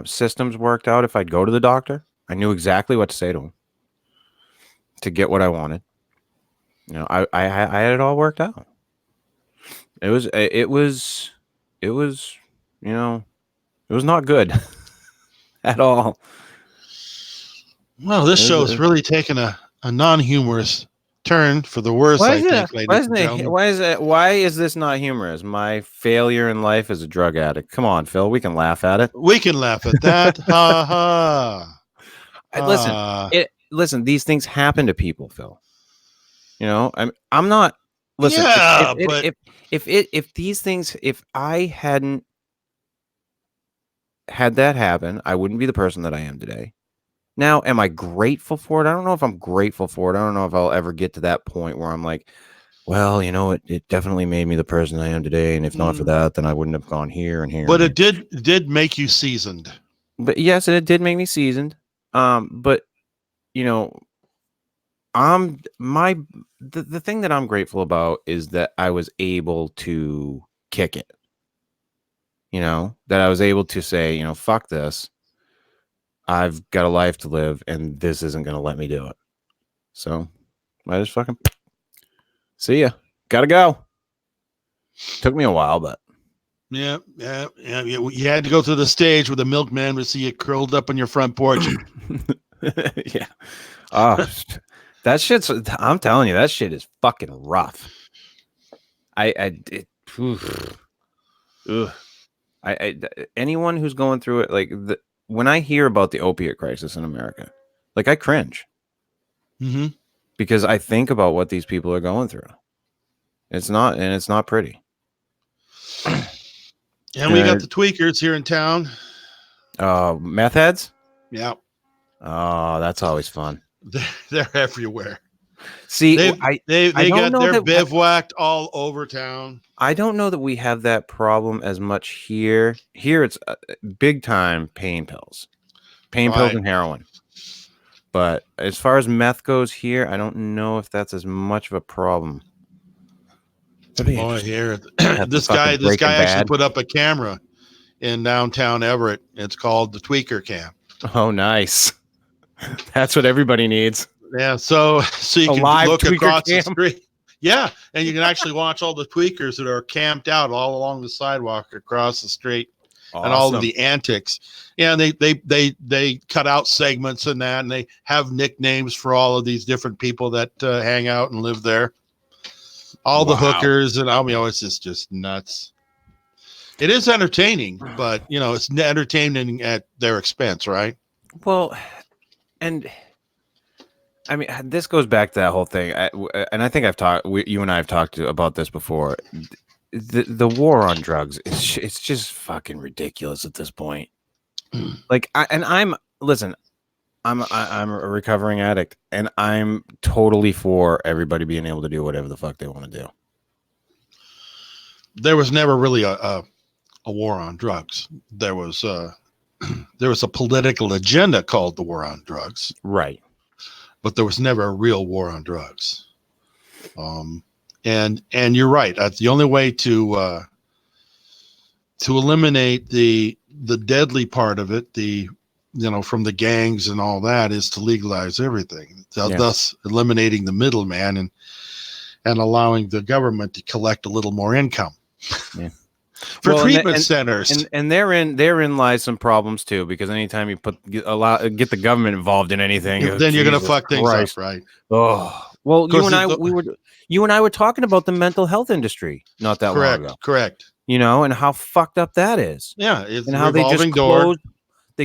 systems worked out. If I'd go to the doctor, I knew exactly what to say to him to get what I wanted. I had it all worked out. It was not good at all. Well, this show is really taking a non-humorous turn for the worse. Why is this not humorous? My failure in life as a drug addict. Come on, Phil. We can laugh at it. We can laugh at that. Ha ha. Listen. These things happen to people, Phil. I'm not. Listen. Yeah, if these things, if I hadn't had that happen, I wouldn't be the person that I am today. Now, am I grateful for it? I don't know if I'm grateful for it. I don't know if I'll ever get to that point where I'm like, well, it definitely made me the person I am today. And if not for that, then I wouldn't have gone here and here. But it did make you seasoned. But yes, it did make me seasoned. But the thing that I'm grateful about is that I was able to kick it. That I was able to say, fuck this. I've got a life to live, and this isn't going to let me do it. So I just fucking see ya. Gotta go. Took me a while, but yeah. You had to go through the stage where the milkman would see you curled up on your front porch. Yeah. Oh, that shit's. I'm telling you, that shit is fucking rough. Anyone who's going through it, like when I hear about the opiate crisis in America, like I cringe. Mm-hmm. Because I think about what these people are going through. It's not pretty. And we got the tweakers here in town. Meth heads? Yeah. Oh, that's always fun. They're everywhere. See, they got their bivouacked all over town. I don't know that we have that problem as much here. Here it's big time pain pills and heroin. But as far as meth goes here, I don't know if that's as much of a problem. Boy, here this guy actually put up a camera in downtown Everett. It's called the Tweaker Cam. Oh, nice. That's what everybody needs. Yeah, so you can look across the street. Yeah, and you can actually watch all the tweakers that are camped out all along the sidewalk across the street. Awesome. And all of the antics. Yeah, and they cut out segments and that, and they have nicknames for all of these different people that hang out and live there. All the hookers, and it's just nuts. It is entertaining, but it's entertaining at their expense, right? Well, and I mean, this goes back to that whole thing, and I think you and I have talked about this before. The war on drugs it's just fucking ridiculous at this point. Like, I'm a recovering addict, and I'm totally for everybody being able to do whatever the fuck they want to do. There was never really a war on drugs. There was a political agenda called the war on drugs, Right. but there was never a real war on drugs. And you're right. That's the only way to eliminate the deadly part of it, from the gangs and all that, is to legalize everything, thus eliminating the middleman and allowing the government to collect a little more income. Yeah. For treatment centers. And therein lies some problems too, because anytime you get the government involved in anything, then you're going to fuck things up, right? Oh, well, you and I were talking about the mental health industry not that long ago. Correct. And how fucked up that is. Yeah, it's and how they just door.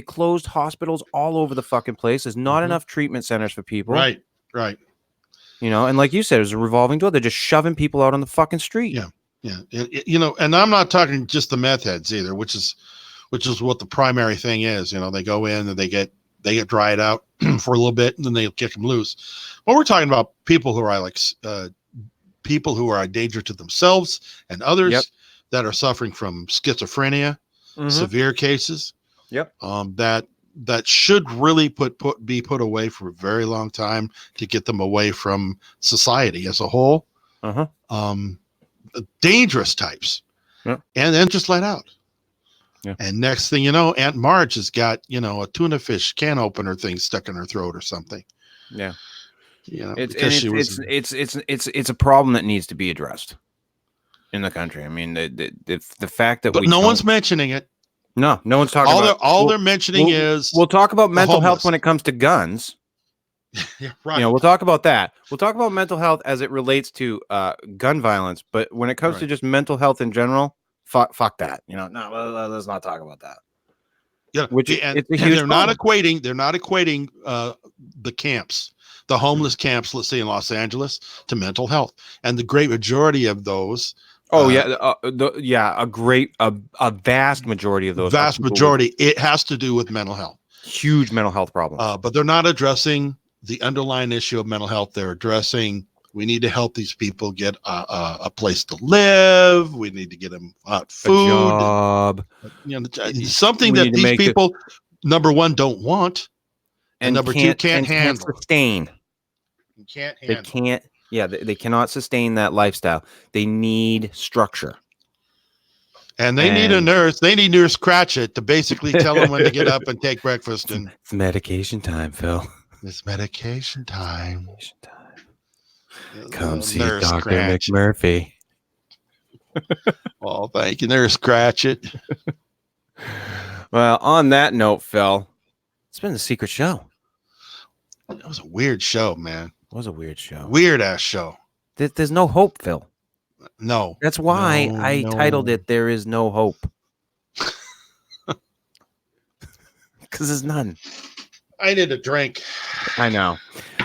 closed hospitals all over the fucking place. There's not enough treatment centers for people. Right. And like you said, it was a revolving door. They're just shoving people out on the fucking street. Yeah. And I'm not talking just the meth heads either, which is what the primary thing is. They go in and they get dried out for a little bit, and then they kick them loose. But we're talking about people who are people who are a danger to themselves and others, that are suffering from schizophrenia, severe cases. Yep. That should really be put away for a very long time to get them away from society as a whole. Dangerous types, and then just let out. Yeah. And next thing you know, Aunt Marge has got a tuna fish can opener thing stuck in her throat or something. Yeah. It's a problem that needs to be addressed in the country. I mean, the fact that no one's mentioning it. No one's talking about all they're mentioning is we'll talk about mental health when it comes to guns. Yeah, right. We'll talk about that. We'll talk about mental health as it relates to gun violence, but when it comes to just mental health in general, fuck that. No, let's not talk about that. Yeah, they're not equating the camps, the homeless camps, let's say in Los Angeles, to mental health, and the great majority of those. A vast majority of those. It has to do with mental health. Huge mental health problems. But they're not addressing the underlying issue of mental health. They're addressing, we need to help these people get a place to live. We need to get them food, a job, something that these people, number one, don't want, and number two, can't handle. Sustain. They cannot sustain that lifestyle. They need structure. And they need a nurse. They need Nurse Cratchit to basically tell them when to get up and take breakfast. And it's medication time, Phil. It's medication time. Come see Dr. McMurphy. Well, thank you, Nurse Cratchit. Well, on that note, Phil, it's been the Secret Show. It was a weird show, man. It was a weird show. Weird ass show. There's no hope, Phil. No. That's why I titled it There Is No Hope. Because there's none. I need a drink. I know.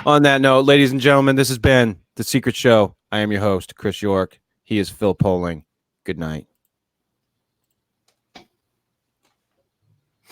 On that note, ladies and gentlemen, this has been The Secret Show. I am your host, Chris York. He is Phil Poling. Good night.